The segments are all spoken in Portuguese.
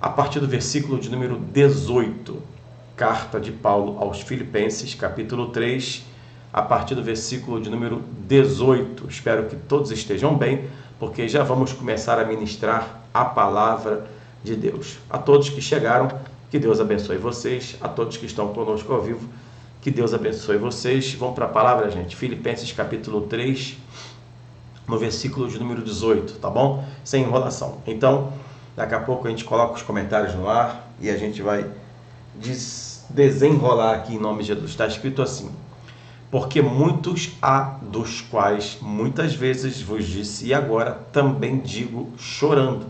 a partir do versículo de número 18. Carta de Paulo aos Filipenses, capítulo 3, a partir do versículo de número 18. Espero que todos estejam bem, porque já vamos começar a ministrar a palavra de Deus. A todos que chegaram, que Deus abençoe vocês. A todos que estão conosco ao vivo, que Deus abençoe vocês. Vamos para a palavra, gente. Filipenses, capítulo 3, no versículo de número 18, tá bom? Sem enrolação. Então, daqui a pouco a gente coloca os comentários no ar e a gente vai desenrolar aqui em nome de Jesus. Está escrito assim: porque muitos há dos quais muitas vezes vos disse, e agora também digo chorando,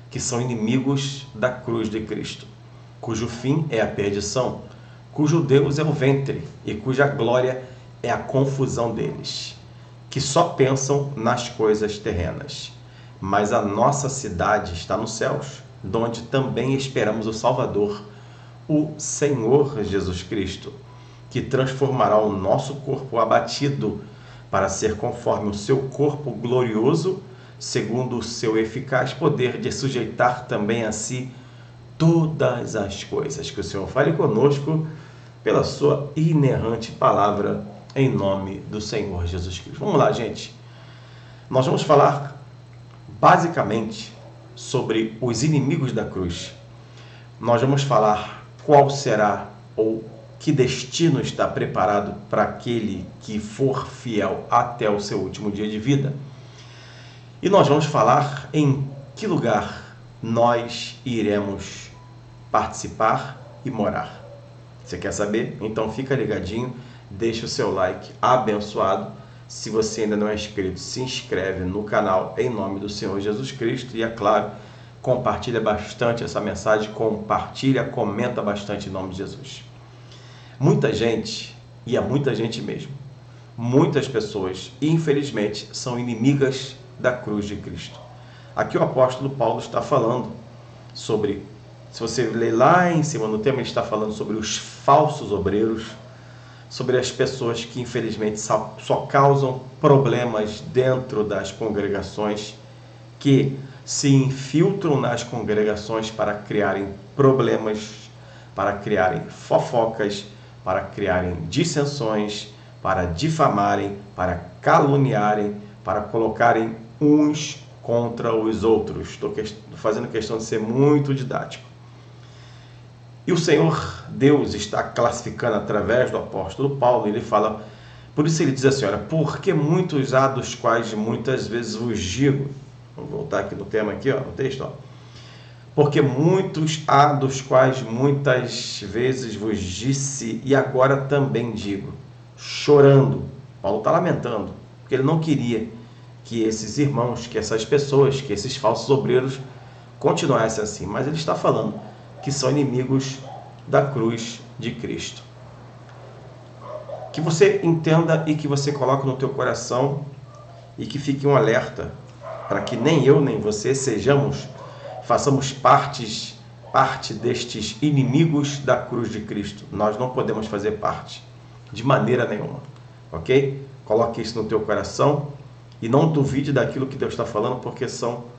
que são inimigos da cruz de Cristo, cujo fim é a perdição, cujo Deus é o ventre e cuja glória é a confusão deles, que só pensam nas coisas terrenas. Mas a nossa cidade está nos céus, donde também esperamos o Salvador, o Senhor Jesus Cristo, que transformará o nosso corpo abatido para ser conforme o seu corpo glorioso, segundo o seu eficaz poder de sujeitar também a si todas as coisas. Que o Senhor fale conosco pela sua inerrante palavra, em nome do Senhor Jesus Cristo. Vamos lá, gente. Nós vamos falar basicamente sobre os inimigos da cruz. Nós vamos falar qual será ou que destino está preparado para aquele que for fiel até o seu último dia de vida. E nós vamos falar em que lugar nós iremos participar e morar. Você quer saber? Então fica ligadinho, deixa o seu like abençoado. Se você ainda não é inscrito, se inscreve no canal em nome do Senhor Jesus Cristo. E é claro, compartilha bastante essa mensagem, compartilha, comenta bastante em nome de Jesus. Muita gente, e é muita gente mesmo, muitas pessoas, infelizmente, são inimigas da cruz de Cristo. Aqui o apóstolo Paulo está falando sobre, se você ler lá em cima no tema, ele está falando sobre os falsos obreiros, sobre as pessoas que infelizmente só causam problemas dentro das congregações, que se infiltram nas congregações para criarem problemas, para criarem fofocas, para criarem dissensões, para difamarem, para caluniarem, para colocarem uns contra os outros. Estou fazendo questão de ser muito didático. E o Senhor Deus está classificando através do apóstolo Paulo, ele fala, por isso ele diz assim, olha, porque muitos há dos quais muitas vezes vos digo, vamos voltar aqui no tema aqui, ó, no texto, ó. Porque muitos há dos quais muitas vezes vos disse, e agora também digo, chorando. Paulo está lamentando, porque ele não queria que esses irmãos, que essas pessoas, que esses falsos obreiros continuassem assim. Mas ele está falando que são inimigos da cruz de Cristo. Que você entenda e que você coloque no teu coração e que fique um alerta para que nem eu nem você façamos parte destes inimigos da cruz de Cristo. Nós não podemos fazer parte de maneira nenhuma, ok? Coloque isso no teu coração e não duvide daquilo que Deus está falando, porque são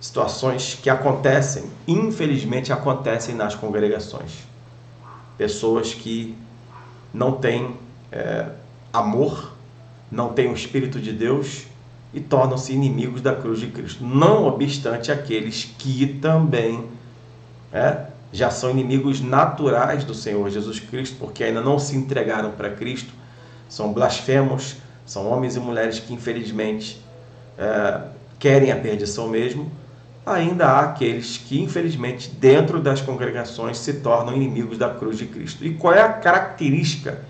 situações que acontecem, infelizmente acontecem nas congregações. Pessoas que não têm amor, não têm o Espírito de Deus e tornam-se inimigos da cruz de Cristo. Não obstante aqueles que também já são inimigos naturais do Senhor Jesus Cristo, porque ainda não se entregaram para Cristo, são blasfemos, são homens e mulheres que infelizmente querem a perdição mesmo. Ainda há aqueles que infelizmente dentro das congregações se tornam inimigos da cruz de Cristo. E qual é a característica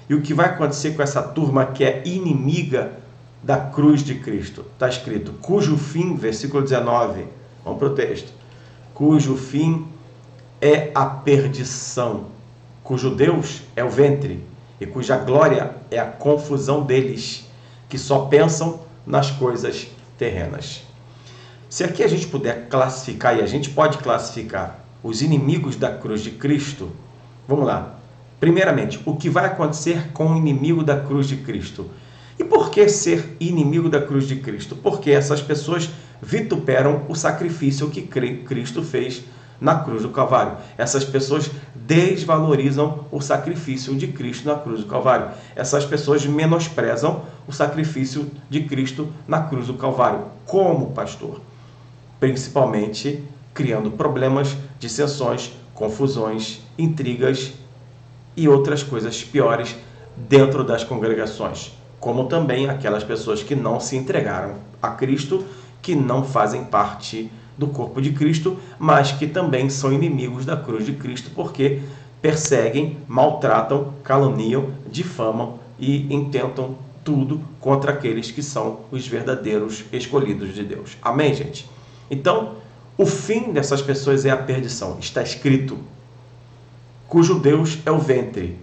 e o que vai acontecer com essa turma que é inimiga da cruz de Cristo? Está escrito, cujo fim, versículo 19, vamos para o texto, cujo fim é a perdição, cujo Deus é o ventre e cuja glória é a confusão deles, que só pensam nas coisas terrenas. Se aqui a gente puder classificar, e a gente pode classificar os inimigos da cruz de Cristo, vamos lá. Primeiramente, o que vai acontecer com o inimigo da cruz de Cristo? E por que ser inimigo da cruz de Cristo? Porque essas pessoas vituperam o sacrifício que Cristo fez na cruz do Calvário. Essas pessoas desvalorizam o sacrifício de Cristo na cruz do Calvário. Essas pessoas menosprezam o sacrifício de Cristo na cruz do Calvário. Como, pastor? Principalmente criando problemas, dissensões, confusões, intrigas e outras coisas piores dentro das congregações, como também aquelas pessoas que não se entregaram a Cristo, que não fazem parte do corpo de Cristo, mas que também são inimigos da cruz de Cristo, porque perseguem, maltratam, caluniam, difamam e intentam tudo contra aqueles que são os verdadeiros escolhidos de Deus. Amém, gente? Então, o fim dessas pessoas é a perdição. Está escrito, cujo Deus é o ventre.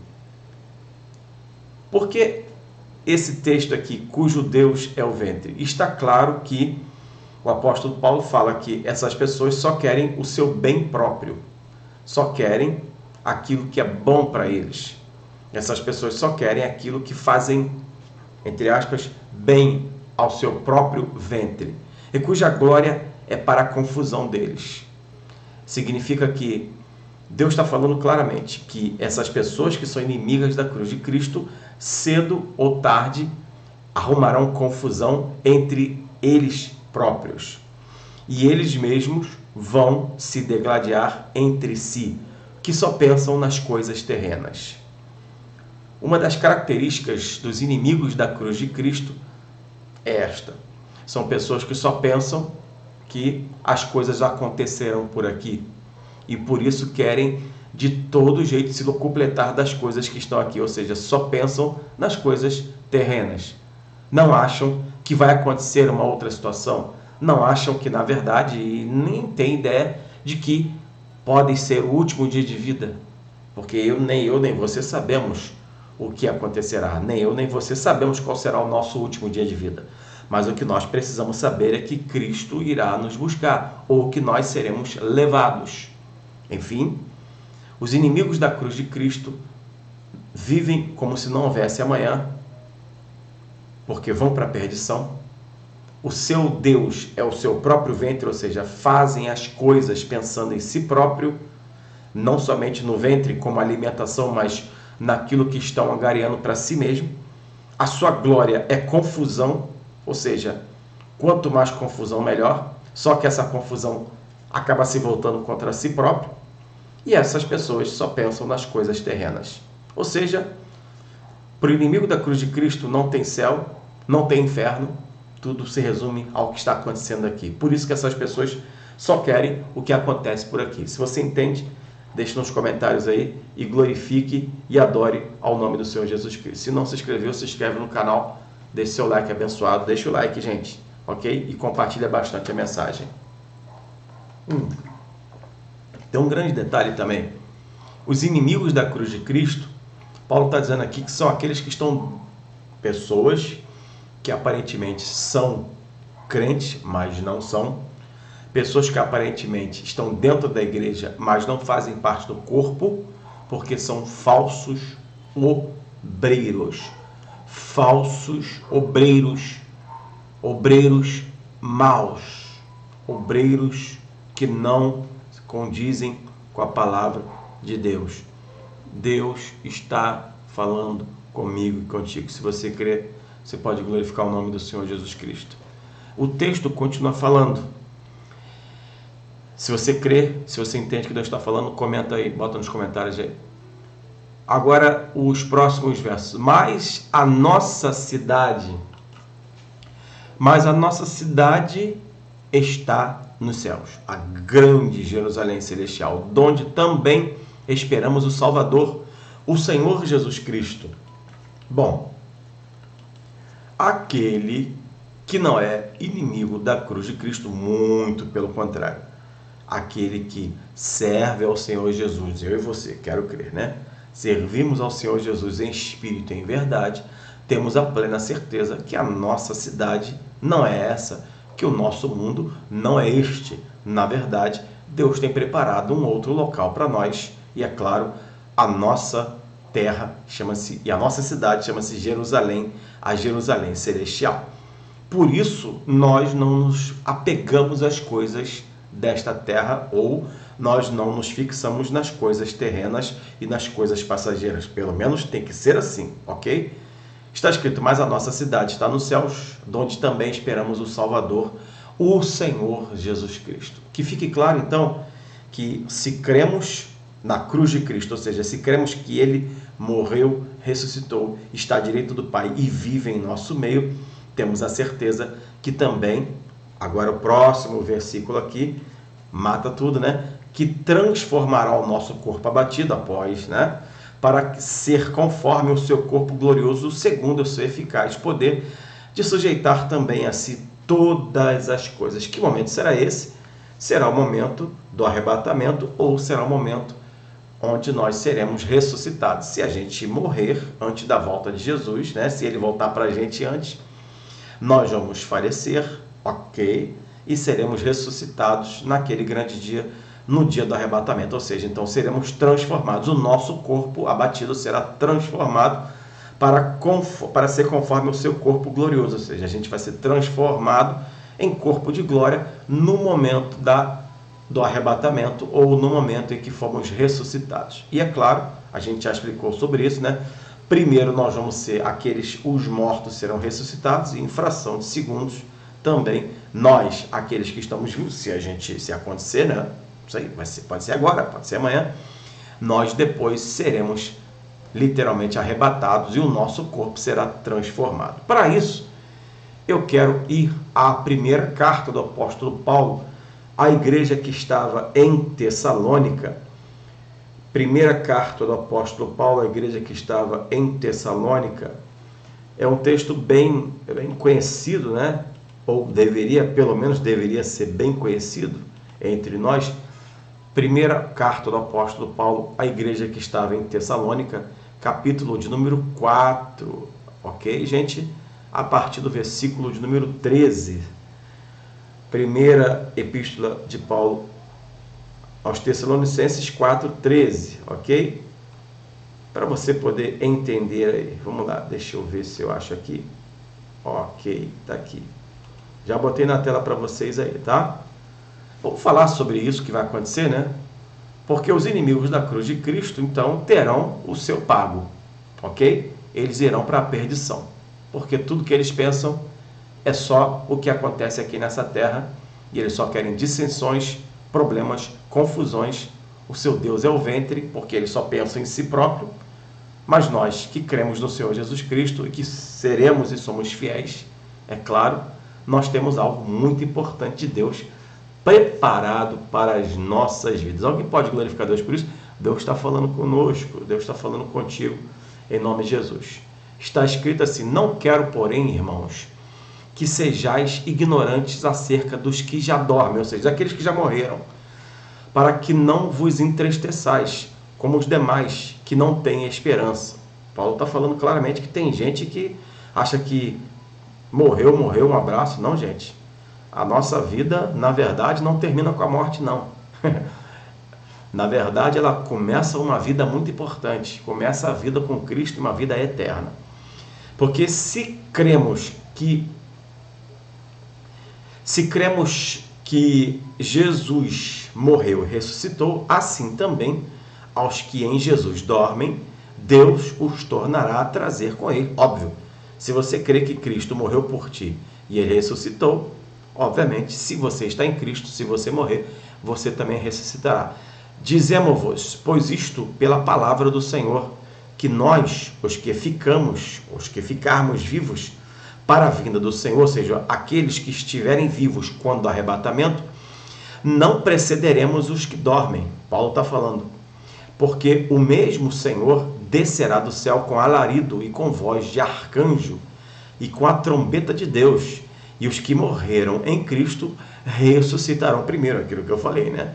Por que esse texto aqui, cujo Deus é o ventre? Está claro que o apóstolo Paulo fala que essas pessoas só querem o seu bem próprio, só querem aquilo que é bom para eles. Essas pessoas só querem aquilo que fazem, entre aspas, bem ao seu próprio ventre, e cuja glória é para a confusão deles. Significa que Deus está falando claramente que essas pessoas que são inimigas da cruz de Cristo, cedo ou tarde, arrumarão confusão entre eles próprios. E eles mesmos vão se degladiar entre si, que só pensam nas coisas terrenas. Uma das características dos inimigos da cruz de Cristo é esta. São pessoas que só pensam que as coisas acontecerão por aqui e por isso querem de todo jeito se locupletar das coisas que estão aqui, ou seja, só pensam nas coisas terrenas. Não acham que vai acontecer uma outra situação, não acham que, na verdade, nem têm ideia de que pode ser o último dia de vida, porque nem eu nem você sabemos o que acontecerá, nem eu nem você sabemos qual será o nosso último dia de vida. Mas o que nós precisamos saber é que Cristo irá nos buscar, ou que nós seremos levados. Enfim, os inimigos da cruz de Cristo vivem como se não houvesse amanhã, porque vão para a perdição. O seu Deus é o seu próprio ventre, ou seja, fazem as coisas pensando em si próprio, não somente no ventre como alimentação, mas naquilo que estão angariando para si mesmo. A sua glória é confusão, ou seja, quanto mais confusão, melhor. Só que essa confusão acaba se voltando contra si próprio. E essas pessoas só pensam nas coisas terrenas. Ou seja, para o inimigo da cruz de Cristo não tem céu, não tem inferno. Tudo se resume ao que está acontecendo aqui. Por isso que essas pessoas só querem o que acontece por aqui. Se você entende, deixe nos comentários aí e glorifique e adore ao nome do Senhor Jesus Cristo. Se não se inscreveu, se inscreve no canal, deixe seu like abençoado, deixa o like, gente, ok? E compartilha bastante a mensagem. Tem um grande detalhe também. Os inimigos da cruz de Cristo, Paulo está dizendo aqui que são aqueles que estão, pessoas que aparentemente são crentes, mas não são. Pessoas que aparentemente estão dentro da igreja, mas não fazem parte do corpo, porque são falsos obreiros. Falsos obreiros. Obreiros maus. Obreiros que não condizem com a palavra de Deus. Deus está falando comigo e contigo. Se você crer, você pode glorificar o nome do Senhor Jesus Cristo. O texto continua falando. Se você crê, se você entende que Deus está falando, comenta aí, bota nos comentários aí. Agora, os próximos versos. Mas a nossa cidade está nos céus, a grande Jerusalém celestial, donde também esperamos o Salvador, o Senhor Jesus Cristo. Bom, aquele que não é inimigo da cruz de Cristo, muito pelo contrário. Aquele que serve ao Senhor Jesus, eu e você, quero crer, né? Servimos ao Senhor Jesus em espírito e em verdade, temos a plena certeza que a nossa cidade não é essa, que o nosso mundo não é este. Na verdade, Deus tem preparado um outro local para nós, e é claro, a nossa terra chama-se, e a nossa cidade chama-se Jerusalém, a Jerusalém celestial. Por isso, nós não nos apegamos às coisas desta terra, ou nós não nos fixamos nas coisas terrenas e nas coisas passageiras. Pelo menos tem que ser assim, ok? Está escrito: mas a nossa cidade está nos céus, donde também esperamos o Salvador, o Senhor Jesus Cristo. Que fique claro, então, que se cremos na cruz de Cristo, ou seja, se cremos que Ele morreu, ressuscitou, está à direita do Pai e vive em nosso meio, temos a certeza que também, agora o próximo versículo aqui, mata tudo, né? Que transformará o nosso corpo abatido após, né? Para ser conforme o seu corpo glorioso, segundo o seu eficaz poder, de sujeitar também a si todas as coisas. Que momento será esse? Será o momento do arrebatamento, ou será o momento onde nós seremos ressuscitados. Se a gente morrer antes da volta de Jesus, né? Se ele voltar para a gente antes, nós vamos falecer, ok? E seremos ressuscitados naquele grande dia, no dia do arrebatamento. Ou seja, então seremos transformados. O nosso corpo abatido será transformado para ser conforme o seu corpo glorioso. Ou seja, a gente vai ser transformado em corpo de glória no momento do arrebatamento, ou no momento em que fomos ressuscitados. E é claro, a gente já explicou sobre isso, né? Primeiro nós vamos ser os mortos serão ressuscitados, e em fração de segundos também nós, aqueles que estamos vivos, se acontecer, né? Isso aí pode ser agora, pode ser amanhã, nós depois seremos literalmente arrebatados e o nosso corpo será transformado. Para isso, eu quero ir à primeira carta do apóstolo Paulo à igreja que estava em Tessalônica. Primeira carta do apóstolo Paulo à igreja que estava em Tessalônica. É um texto bem conhecido, né? Ou pelo menos deveria ser bem conhecido entre nós. Primeira carta do apóstolo Paulo à igreja que estava em Tessalônica, capítulo de número 4, ok, gente? A partir do versículo de número 13. Primeira epístola de Paulo aos Tessalonicenses 4:13, ok? Para você poder entender aí. Vamos lá, deixa eu ver se eu acho aqui. Ok, tá aqui. Já botei na tela para vocês aí, tá? Vamos falar sobre isso que vai acontecer, né? Porque os inimigos da cruz de Cristo, então, terão o seu pago, ok? Eles irão para a perdição, porque tudo que eles pensam é só o que acontece aqui nessa terra, e eles só querem dissensões, problemas, confusões. O seu Deus é o ventre, porque eles só pensam em si próprio. Mas nós que cremos no Senhor Jesus Cristo e que seremos e somos fiéis, é claro, nós temos algo muito importante de Deus preparado para as nossas vidas. Alguém pode glorificar Deus por isso? Deus está falando conosco, Deus está falando contigo, em nome de Jesus. Está escrito assim: não quero, porém, irmãos, que sejais ignorantes acerca dos que já dormem, ou seja, daqueles que já morreram, para que não vos entristeçais, como os demais, que não têm esperança. Paulo está falando claramente que tem gente que acha que morreu, um abraço. Não, gente. A nossa vida, na verdade, não termina com a morte, não. Na verdade, ela começa uma vida muito importante. Começa a vida com Cristo, uma vida eterna. Porque se cremos que Jesus morreu e ressuscitou, assim também aos que em Jesus dormem, Deus os tornará a trazer com ele. Óbvio, se você crê que Cristo morreu por ti e ele ressuscitou, obviamente, se você está em Cristo, se você morrer, você também ressuscitará. Dizemos-vos, pois isto pela palavra do Senhor, que nós, os que ficarmos vivos para a vinda do Senhor, ou seja, aqueles que estiverem vivos quando do arrebatamento, não precederemos os que dormem. Paulo está falando, porque o mesmo Senhor descerá do céu com alarido e com voz de arcanjo e com a trombeta de Deus, e os que morreram em Cristo ressuscitarão primeiro, aquilo que eu falei, né?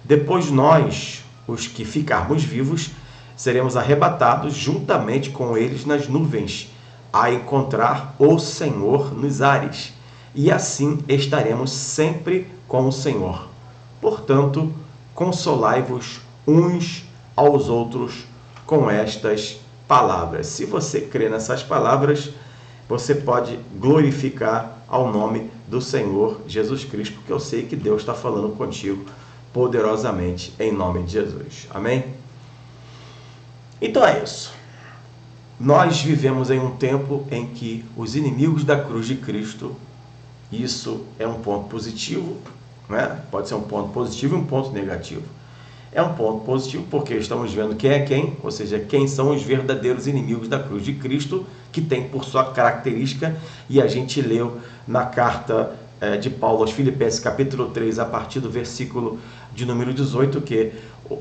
Depois nós, os que ficarmos vivos, seremos arrebatados juntamente com eles nas nuvens, a encontrar o Senhor nos ares, e assim estaremos sempre com o Senhor. Portanto, consolai-vos uns aos outros com estas palavras. Se você crê nessas palavras, você pode glorificar ao nome do Senhor Jesus Cristo, porque eu sei que Deus está falando contigo poderosamente em nome de Jesus. Amém? Então é isso. Nós vivemos em um tempo em que os inimigos da cruz de Cristo, isso é um ponto positivo, né? Pode ser um ponto positivo e um ponto negativo. É um ponto positivo porque estamos vendo quem é quem, ou seja, quem são os verdadeiros inimigos da cruz de Cristo, que tem por sua característica, e a gente leu na carta de Paulo aos Filipenses, capítulo 3, a partir do versículo de número 18, que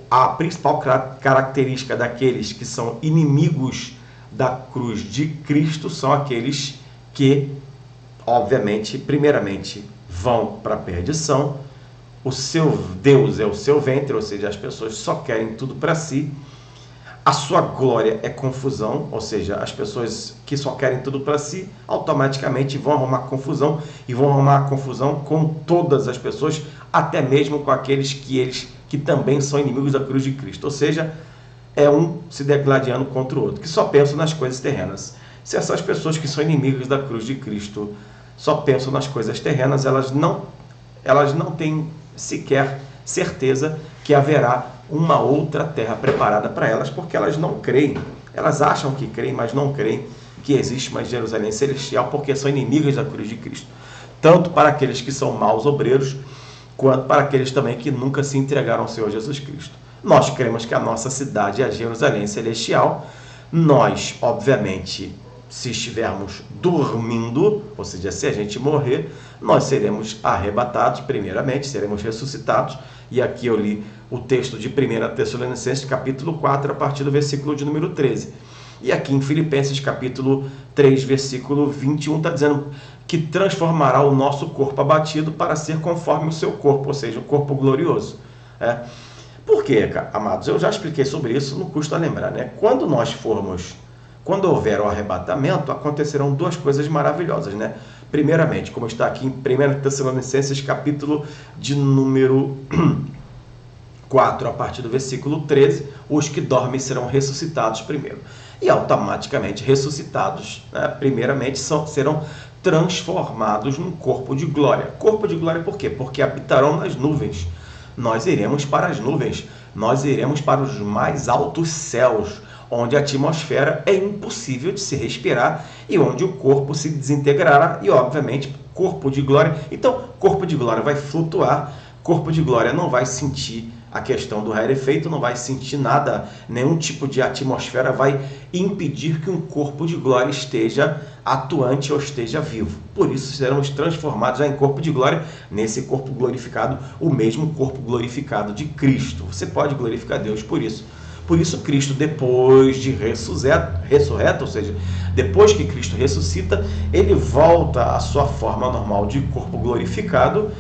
a principal característica daqueles que são inimigos da cruz de Cristo são aqueles que, obviamente, primeiramente, vão para a perdição. O seu Deus é o seu ventre, ou seja, as pessoas só querem tudo para si. A sua glória é confusão, ou seja, as pessoas que só querem tudo para si, automaticamente vão arrumar confusão, e vão arrumar confusão com todas as pessoas, até mesmo com aqueles que também são inimigos da cruz de Cristo. Ou seja, é um se degladiando contra o outro, que só pensam nas coisas terrenas. Se essas pessoas que são inimigas da cruz de Cristo só pensam nas coisas terrenas, elas não têm sequer certeza que haverá uma outra terra preparada para elas, porque elas não creem. Elas acham que creem, mas não creem que existe uma Jerusalém celestial, porque são inimigas da cruz de Cristo. Tanto para aqueles que são maus obreiros, quanto para aqueles também que nunca se entregaram ao Senhor Jesus Cristo. Nós cremos que a nossa cidade é a Jerusalém celestial. Nós, obviamente, se estivermos dormindo, ou seja, se a gente morrer, nós seremos arrebatados, primeiramente, seremos ressuscitados. E aqui eu li o texto de 1 Tessalonicenses, capítulo 4, a partir do versículo de número 13. E aqui em Filipenses, capítulo 3, versículo 21, está dizendo que transformará o nosso corpo abatido para ser conforme o seu corpo, ou seja, o corpo glorioso. Por quê, amados? Eu já expliquei sobre isso, não custa lembrar, né? Quando houver o arrebatamento, acontecerão duas coisas maravilhosas, né? Primeiramente, como está aqui em 1 Tessalonicenses, capítulo de número 4, a partir do versículo 13, os que dormem serão ressuscitados primeiro. E automaticamente ressuscitados, né, primeiramente, serão transformados num corpo de glória. Corpo de glória por quê? Porque habitarão nas nuvens. Nós iremos para as nuvens, nós iremos para os mais altos céus, onde a atmosfera é impossível de se respirar e onde o corpo se desintegrará e, obviamente, corpo de glória. Então, corpo de glória vai flutuar, corpo de glória não vai sentir a questão do rarefeito, não vai sentir nada, nenhum tipo de atmosfera vai impedir que um corpo de glória esteja atuante ou esteja vivo. Por isso seremos transformados já em corpo de glória, nesse corpo glorificado, o mesmo corpo glorificado de Cristo. Você pode glorificar Deus por isso. Por isso Cristo, depois de ressurreto, ou seja, depois que Cristo ressuscita, ele volta à sua forma normal de corpo glorificado,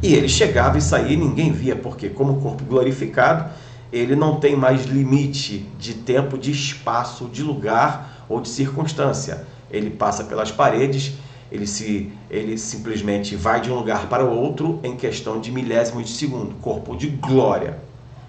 e ele chegava e saía e ninguém via, porque como corpo glorificado, ele não tem mais limite de tempo, de espaço, de lugar ou de circunstância. Ele passa pelas paredes, ele simplesmente vai de um lugar para o outro em questão de milésimos de segundo, corpo de glória.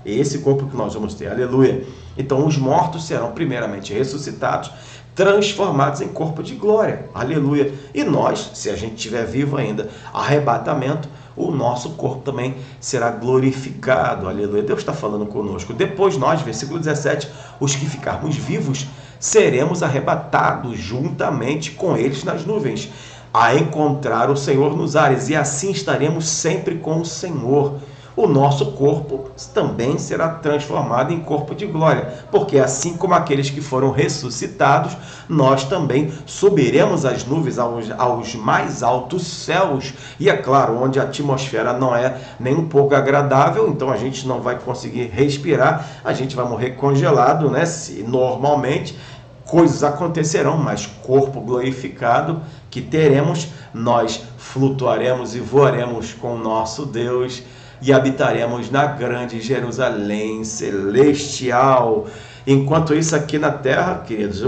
Esse corpo que nós vamos ter, aleluia. Então os mortos serão primeiramente ressuscitados, transformados em corpo de glória, aleluia. E nós, se a gente estiver vivo ainda, arrebatamento, o nosso corpo também será glorificado, aleluia. Deus está falando conosco. Depois nós, versículo 17, os que ficarmos vivos, seremos arrebatados juntamente com eles nas nuvens, a encontrar o Senhor nos ares, e assim estaremos sempre com o Senhor. O nosso corpo também será transformado em corpo de glória, porque assim como aqueles que foram ressuscitados, nós também subiremos as nuvens aos mais altos céus, e é claro, onde a atmosfera não é nem um pouco agradável, então a gente não vai conseguir respirar, a gente vai morrer congelado, né? Se normalmente coisas acontecerão, mas corpo glorificado que teremos, nós flutuaremos e voaremos com o nosso Deus, e habitaremos na grande Jerusalém celestial. Enquanto isso, aqui na terra, queridos,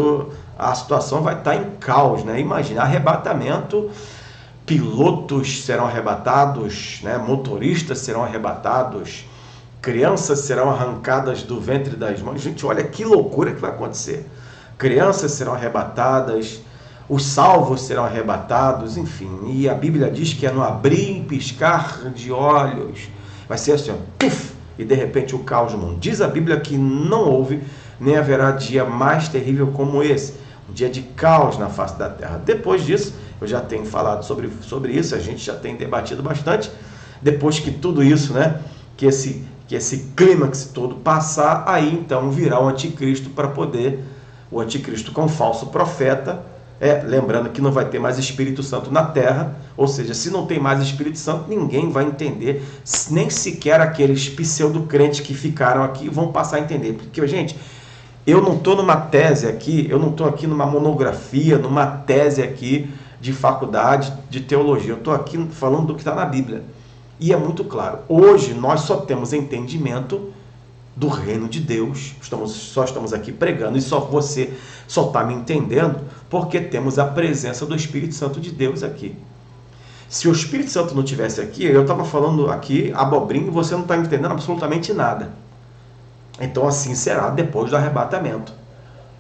a situação vai estar em caos, né? Imagina, arrebatamento, pilotos serão arrebatados, né? Motoristas serão arrebatados, crianças serão arrancadas do ventre das mães. Gente, olha que loucura que vai acontecer. Crianças serão arrebatadas, os salvos serão arrebatados, enfim. E a Bíblia diz que é no abrir e piscar de olhos. Vai ser assim, ó, puf, e de repente o caos no mundo. Diz a Bíblia que não houve, nem haverá dia mais terrível como esse. Um dia de caos na face da terra. Depois disso, eu já tenho falado sobre isso, a gente já tem debatido bastante. Depois que tudo isso, né, que esse clímax todo passar, aí então virá o anticristo para poder, o anticristo com falso profeta, lembrando que não vai ter mais Espírito Santo na terra, ou seja, se não tem mais Espírito Santo, ninguém vai entender, nem sequer aqueles pseudo-crentes que ficaram aqui vão passar a entender, porque, gente, eu não estou numa tese aqui, eu não estou aqui numa monografia, numa tese aqui de faculdade de teologia, eu estou aqui falando do que está na Bíblia. E é muito claro, hoje nós só temos entendimento do reino de Deus, só estamos aqui pregando, e você só está me entendendo porque temos a presença do Espírito Santo de Deus aqui. Se o Espírito Santo não estivesse aqui, eu estava falando aqui abobrinho e você não está entendendo absolutamente nada. Então assim será depois do arrebatamento.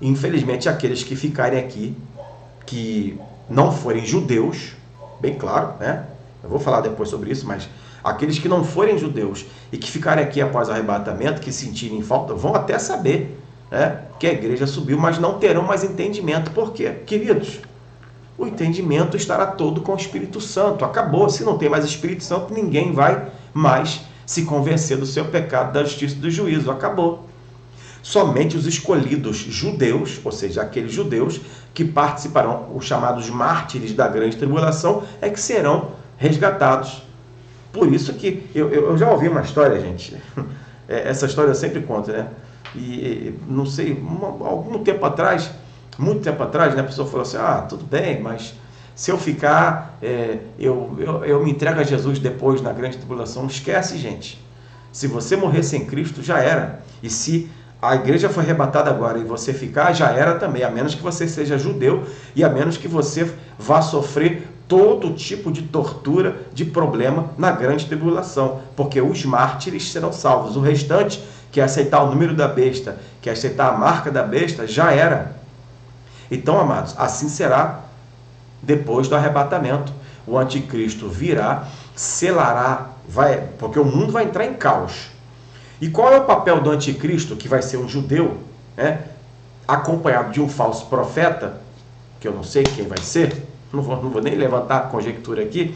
Infelizmente, aqueles que ficarem aqui, que não forem judeus, bem claro, né? Eu vou falar depois sobre isso, mas aqueles que não forem judeus e que ficarem aqui após o arrebatamento, que sentirem falta, vão até saber, né, que a igreja subiu, mas não terão mais entendimento. Por quê? Queridos, o entendimento estará todo com o Espírito Santo. Acabou. Se não tem mais Espírito Santo, ninguém vai mais se convencer do seu pecado, da justiça e do juízo. Acabou. Somente os escolhidos judeus, ou seja, aqueles judeus que participarão, os chamados mártires da grande tribulação, é que serão resgatados. Por isso que eu já ouvi uma história, gente, essa história eu sempre conto, né? E não sei, algum tempo atrás, muito tempo atrás, né, a pessoa falou assim, tudo bem, mas se eu ficar, eu me entrego a Jesus depois na grande tribulação. Esquece, gente. Se você morrer sem Cristo, já era. E se a igreja foi arrebatada agora e você ficar, já era também, a menos que você seja judeu e a menos que você vá sofrer todo tipo de tortura, de problema na grande tribulação, porque os mártires serão salvos. O restante, que é aceitar o número da besta, que é aceitar a marca da besta, já era. Então, amados, assim será depois do arrebatamento. O anticristo virá, selará, porque o mundo vai entrar em caos. E qual é o papel do anticristo, que vai ser um judeu, né, acompanhado de um falso profeta, que eu não sei quem vai ser, não vou nem levantar a conjectura aqui.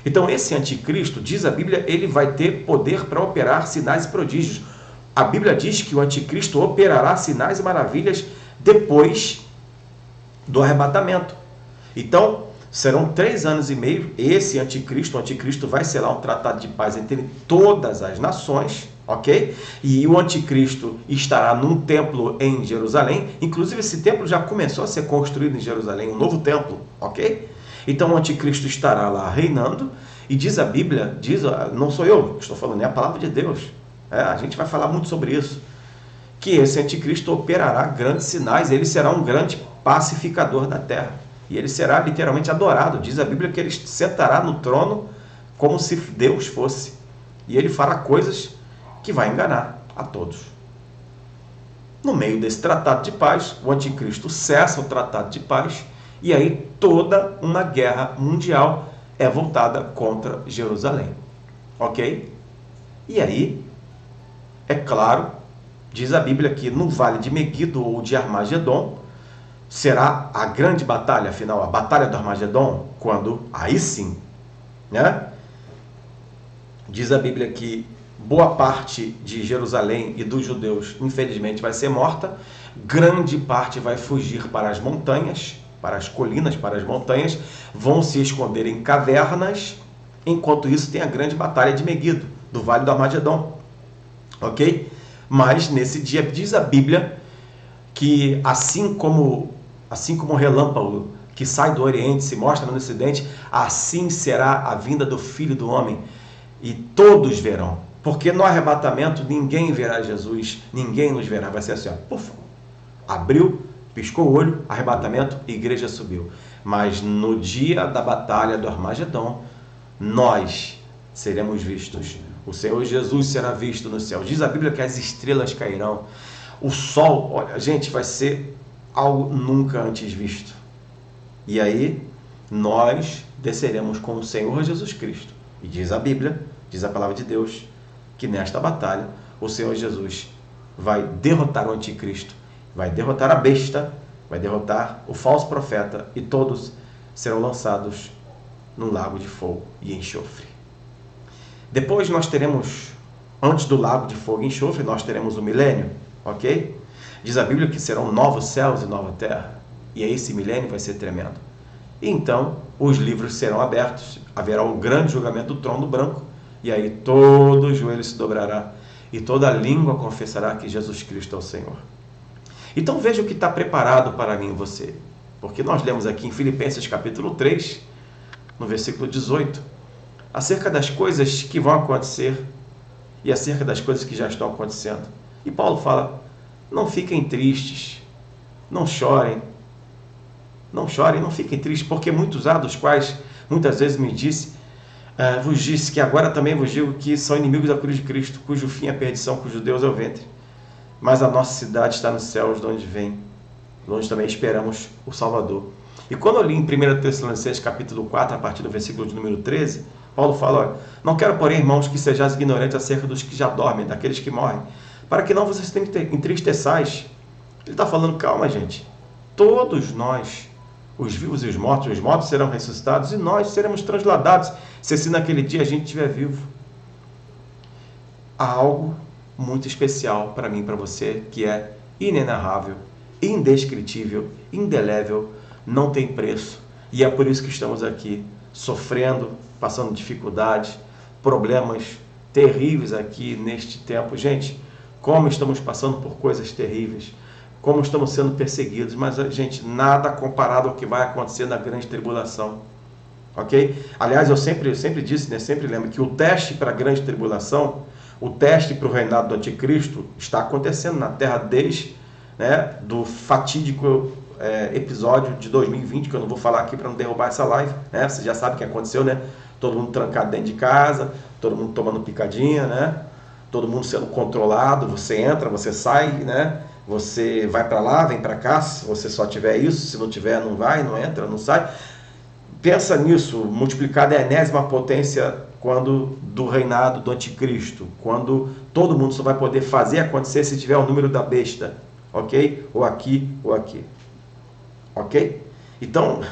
Então, esse anticristo, diz a Bíblia, ele vai ter poder para operar sinais e prodígios. A Bíblia diz que o anticristo operará sinais e maravilhas depois do arrebatamento. Então, serão 3 anos e meio, esse anticristo, o anticristo vai selar um tratado de paz entre todas as nações, ok? E o anticristo estará num templo em Jerusalém. Inclusive, esse templo já começou a ser construído em Jerusalém, um novo templo, ok? Então, o anticristo estará lá reinando. E diz a Bíblia, não sou eu que estou falando, é a palavra de Deus. A gente vai falar muito sobre isso. Que esse anticristo operará grandes sinais, ele será um grande pacificador da terra. E ele será literalmente adorado. Diz a Bíblia que ele sentará no trono como se Deus fosse. E ele fará coisas que vai enganar a todos. No meio desse tratado de paz, o anticristo cessa o tratado de paz e aí toda uma guerra mundial é voltada contra Jerusalém. Ok? E aí, é claro, diz a Bíblia que no vale de Meguido ou de Armagedon será a grande batalha final, a batalha do Armagedon, quando aí sim, né? Diz a Bíblia que boa parte de Jerusalém e dos judeus, infelizmente, vai ser morta. Grande parte vai fugir para as montanhas, para as colinas, para as montanhas. Vão se esconder em cavernas. Enquanto isso, tem a grande batalha de Meguido, do Vale do Armagedon. Ok? Mas, nesse dia, diz a Bíblia que, assim como o relâmpago que sai do Oriente e se mostra no Ocidente, assim será a vinda do Filho do Homem. E todos verão. Porque no arrebatamento ninguém verá Jesus, ninguém nos verá. Vai ser assim, ó, puf, abriu, piscou o olho, arrebatamento, igreja subiu. Mas no dia da batalha do Armagedon, nós seremos vistos. O Senhor Jesus será visto no céu. Diz a Bíblia que as estrelas cairão. O sol, olha, gente, vai ser algo nunca antes visto. E aí nós desceremos com o Senhor Jesus Cristo. E diz a Bíblia, diz a palavra de Deus, que nesta batalha o Senhor Jesus vai derrotar o anticristo, vai derrotar a besta, vai derrotar o falso profeta, e todos serão lançados no lago de fogo e enxofre. Depois nós teremos, antes do lago de fogo e enxofre, nós teremos o milênio, ok? Diz a Bíblia que serão novos céus e nova terra, e esse milênio vai ser tremendo. E então os livros serão abertos, haverá um grande julgamento do trono branco, e aí todo o joelho se dobrará, e toda língua confessará que Jesus Cristo é o Senhor. Então veja o que está preparado para mim e você, porque nós lemos aqui em Filipenses capítulo 3, no versículo 18, acerca das coisas que vão acontecer e acerca das coisas que já estão acontecendo. E Paulo fala, não fiquem tristes, não chorem, não fiquem tristes, porque muitos há dos quais muitas vezes vos disse que agora também vos digo que são inimigos da cruz de Cristo, cujo fim é a perdição, cujo Deus é o ventre. Mas a nossa cidade está nos céus, de onde também esperamos o Salvador. E quando eu li em 1 Tessalonicenses capítulo 4, a partir do versículo de número 13, Paulo fala, olha, não quero, porém, irmãos, que sejais ignorantes acerca dos que já dormem, daqueles que morrem, para que não vos entristeçais. Ele está falando, calma, gente, todos nós, os vivos e os mortos serão ressuscitados e nós seremos transladados, se assim naquele dia a gente estiver vivo. Há algo muito especial para mim e para você, que é inenarrável, indescritível, indelével, não tem preço. E é por isso que estamos aqui, sofrendo, passando dificuldades, problemas terríveis aqui neste tempo. Gente, como estamos passando por coisas terríveis, como estamos sendo perseguidos, mas, gente, nada comparado ao que vai acontecer na grande tribulação. Ok? Aliás, eu sempre disse, sempre lembro que o teste para a grande tribulação, o teste para o reinado do anticristo está acontecendo na Terra desde do fatídico episódio de 2020, que eu não vou falar aqui para não derrubar essa live, né? Você já sabe o que aconteceu, né? Todo mundo trancado dentro de casa, todo mundo tomando picadinha, né? Todo mundo sendo controlado, você entra, você sai, né? Você vai para lá, vem para cá, se você só tiver isso, se não tiver, não vai, não entra, não sai. Pensa nisso, multiplicado a enésima potência do reinado do anticristo, quando todo mundo só vai poder fazer acontecer se tiver o número da besta, ok? Ou aqui, ok? Então,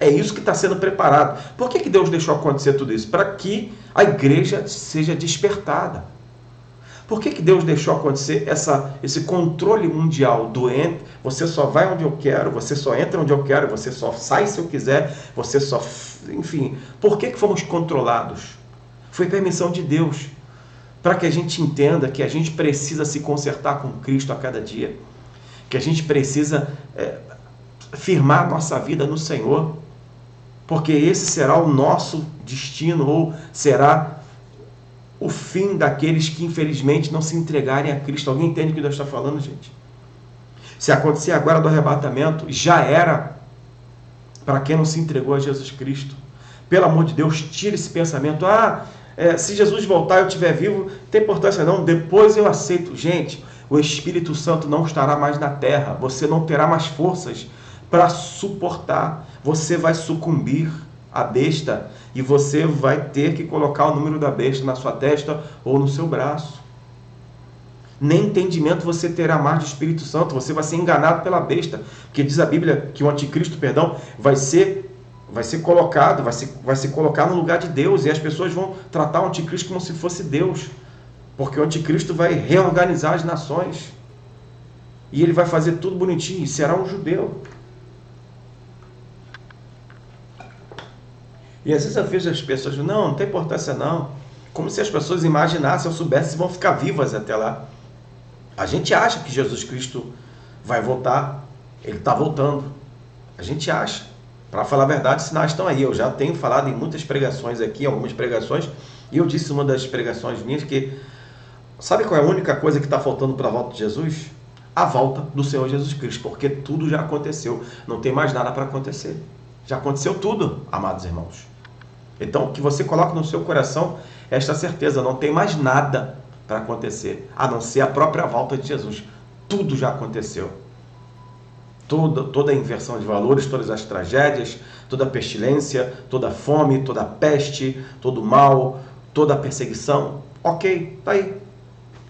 é isso que está sendo preparado. Por que Deus deixou acontecer tudo isso? Para que a igreja seja despertada. Por que Deus deixou acontecer esse controle mundial do você só vai onde eu quero, você só entra onde eu quero, você só sai se eu quiser, você só... Enfim, por que fomos controlados? Foi permissão de Deus, para que a gente entenda que a gente precisa se consertar com Cristo a cada dia, que a gente precisa firmar nossa vida no Senhor, porque esse será o nosso destino, ou será o fim daqueles que infelizmente não se entregarem a Cristo. Alguém entende o que Deus está falando, gente? Se acontecer agora do arrebatamento, já era para quem não se entregou a Jesus Cristo. Pelo amor de Deus, tire esse pensamento. Se Jesus voltar e eu estiver vivo, não tem importância não, depois eu aceito. Gente, o Espírito Santo não estará mais na terra, você não terá mais forças para suportar, você vai sucumbir à besta, e você vai ter que colocar o número da besta na sua testa ou no seu braço. Nem entendimento você terá mais do Espírito Santo, você vai ser enganado pela besta, porque diz a Bíblia que o anticristo, vai ser colocado, vai se colocar no lugar de Deus, e as pessoas vão tratar o anticristo como se fosse Deus, porque o anticristo vai reorganizar as nações, e ele vai fazer tudo bonitinho, e será um judeu. E às vezes eu vejo as pessoas, não tem importância não, como se as pessoas imaginassem ou soubessem se vão ficar vivas até lá. A gente acha que Jesus Cristo vai voltar, ele está voltando, a gente acha. Para falar a verdade, os sinais estão aí. Eu já tenho falado em muitas pregações aqui, algumas pregações, e eu disse em uma das pregações minhas que, sabe qual é a única coisa que está faltando para a volta de Jesus? A volta do Senhor Jesus Cristo, porque tudo já aconteceu, não tem mais nada para acontecer. Já aconteceu tudo, amados irmãos. Então, que você coloque no seu coração esta certeza, não tem mais nada para acontecer, a não ser a própria volta de Jesus. Tudo já aconteceu. toda a inversão de valores, todas as tragédias, toda a pestilência, toda a fome, toda a peste, todo o mal, toda a perseguição. Ok, tá aí.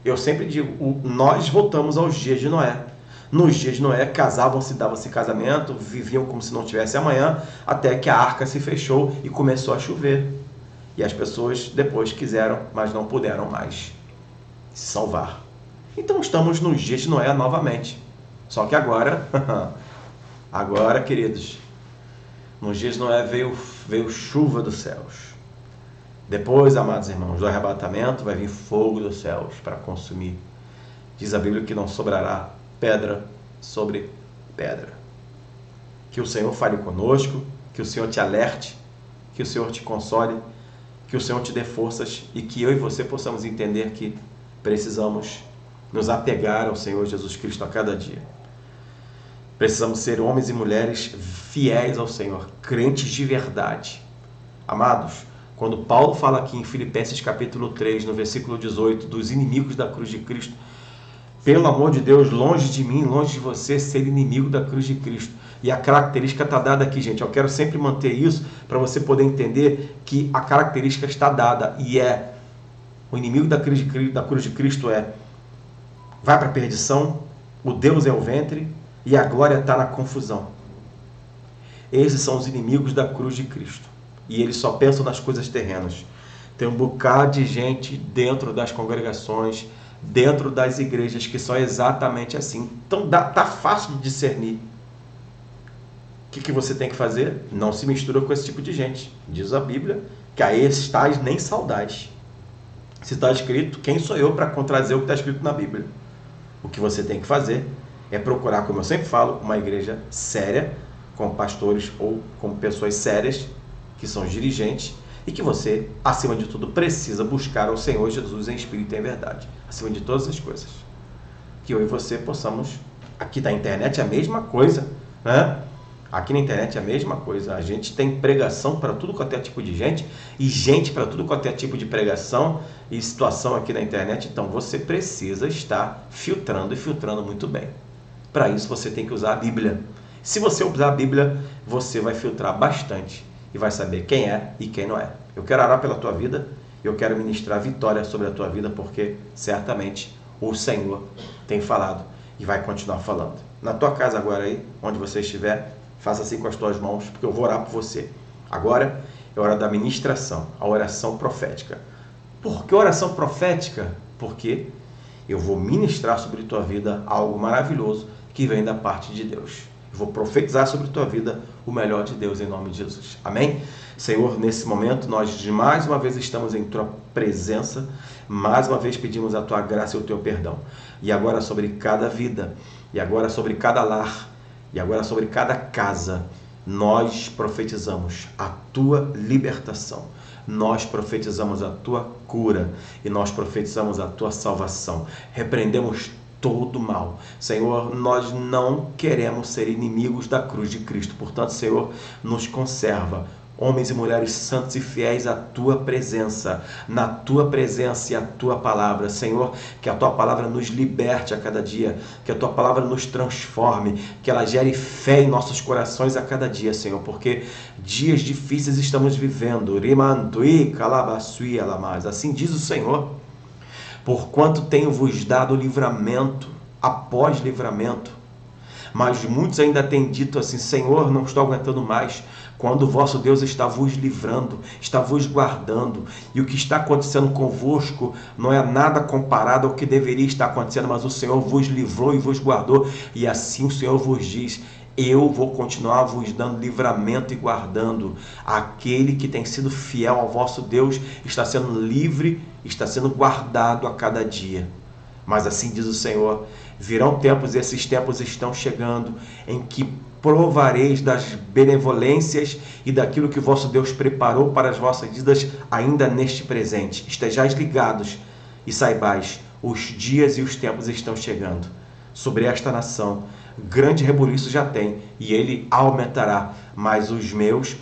Eu sempre digo, nós voltamos aos dias de Noé. Nos dias de Noé, casavam-se, davam-se casamento, viviam como se não tivesse amanhã, até que a arca se fechou e começou a chover. E as pessoas depois quiseram, mas não puderam mais se salvar. Então estamos nos dias de Noé novamente. Só que agora, queridos, nos dias de Noé veio chuva dos céus. Depois, amados irmãos, do arrebatamento vai vir fogo dos céus para consumir. Diz a Bíblia que não sobrará pedra sobre pedra. Que o Senhor fale conosco, que o Senhor te alerte, que o Senhor te console, que o Senhor te dê forças e que eu e você possamos entender que precisamos nos apegar ao Senhor Jesus Cristo a cada dia. Precisamos ser homens e mulheres fiéis ao Senhor, crentes de verdade. Amados, quando Paulo fala aqui em Filipenses capítulo 3, no versículo 18, dos inimigos da cruz de Cristo, pelo amor de Deus, longe de mim, longe de você, ser inimigo da cruz de Cristo. E a característica está dada aqui, gente. Eu quero sempre manter isso para você poder entender que a característica está dada. E o inimigo da cruz de Cristo vai para a perdição, o Deus é o ventre e a glória está na confusão. Esses são os inimigos da cruz de Cristo. E eles só pensam nas coisas terrenas. Tem um bocado de gente dentro das congregações, dentro das igrejas, que são exatamente assim. Então tá fácil de discernir. O que você tem que fazer? Não se mistura com esse tipo de gente. Diz a Bíblia que a esses tais nem saudade. Se está escrito, quem sou eu para contradizer o que está escrito na Bíblia? O que você tem que fazer é procurar, como eu sempre falo, uma igreja séria, com pastores ou com pessoas sérias, que são os dirigentes, e que você, acima de tudo, precisa buscar o Senhor Jesus em espírito e em verdade, acima de todas as coisas. Que eu e você possamos, aqui na internet é a mesma coisa, né? Aqui na internet é a mesma coisa, a gente tem pregação para tudo quanto é tipo de gente, e gente para tudo quanto é tipo de pregação e situação aqui na internet, então você precisa estar filtrando e filtrando muito bem. Para isso você tem que usar a Bíblia. Se você usar a Bíblia, você vai filtrar bastante e vai saber quem é e quem não é. Eu quero orar pela tua vida, eu quero ministrar vitória sobre a tua vida, porque certamente o Senhor tem falado e vai continuar falando. Na tua casa agora aí, onde você estiver, faça assim com as tuas mãos, porque eu vou orar por você. Agora é hora da ministração, a oração profética. Por que oração profética? Porque eu vou ministrar sobre a tua vida algo maravilhoso que vem da parte de Deus. Eu vou profetizar sobre a tua vida o melhor de Deus em nome de Jesus. Amém? Senhor, nesse momento nós mais uma vez estamos em tua presença, mais uma vez pedimos a tua graça e o teu perdão. E agora sobre cada vida, e agora sobre cada lar, e agora sobre cada casa, nós profetizamos a tua libertação. Nós profetizamos a tua cura e nós profetizamos a tua salvação. Repreendemos todo mal. Senhor, nós não queremos ser inimigos da cruz de Cristo. Portanto, Senhor, nos conserva, homens e mulheres santos e fiéis à tua presença, na tua presença e a tua palavra. Senhor, que a tua palavra nos liberte a cada dia, que a tua palavra nos transforme, que ela gere fé em nossos corações a cada dia, Senhor, porque dias difíceis estamos vivendo. Assim diz o Senhor. Porquanto tenho-vos dado livramento após livramento. Mas muitos ainda têm dito assim: Senhor, não estou aguentando mais. Quando o vosso Deus está vos livrando, está vos guardando. E o que está acontecendo convosco não é nada comparado ao que deveria estar acontecendo, mas o Senhor vos livrou e vos guardou. E assim o Senhor vos diz: eu vou continuar vos dando livramento e guardando. Aquele que tem sido fiel ao vosso Deus está sendo livre, está sendo guardado a cada dia. Mas assim diz o Senhor: virão tempos, e esses tempos estão chegando, em que provareis das benevolências e daquilo que o vosso Deus preparou para as vossas vidas ainda neste presente. Estejais ligados e saibais, os dias e os tempos estão chegando. Sobre esta nação, grande rebuliço já tem, e ele aumentará, mas os meus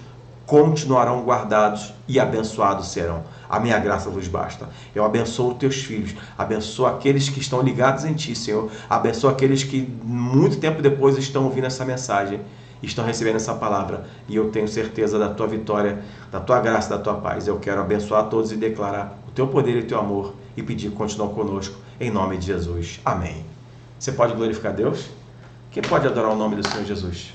continuarão guardados e abençoados serão. A minha graça vos basta. Eu abençoo os teus filhos, abençoo aqueles que estão ligados em ti, Senhor. Abençoo aqueles que muito tempo depois estão ouvindo essa mensagem, estão recebendo essa palavra. E eu tenho certeza da tua vitória, da tua graça, da tua paz. Eu quero abençoar todos e declarar o teu poder e o teu amor e pedir que continue conosco, em nome de Jesus. Amém. Você pode glorificar Deus? Quem pode adorar o nome do Senhor Jesus?